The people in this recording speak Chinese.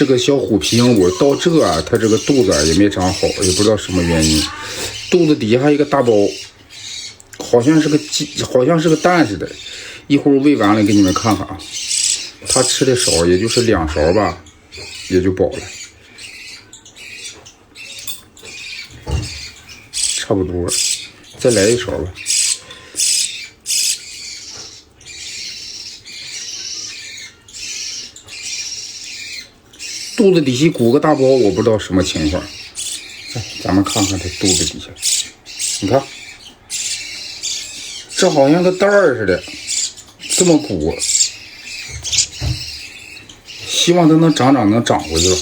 这个小虎皮影舞到这啊，它这个肚子也没长好，也不知道什么原因。肚子底下还有一个大包，好像是个鸡，好像是个蛋似的。一会儿喂完了给你们看看啊。它吃的少，也就是2勺吧，也就饱了，差不多。再来1勺吧。肚子底下鼓个大包，我不知道什么情况。咱们看看它肚子底下，你看，这好像个袋儿似的，这么鼓。希望它能长回去了。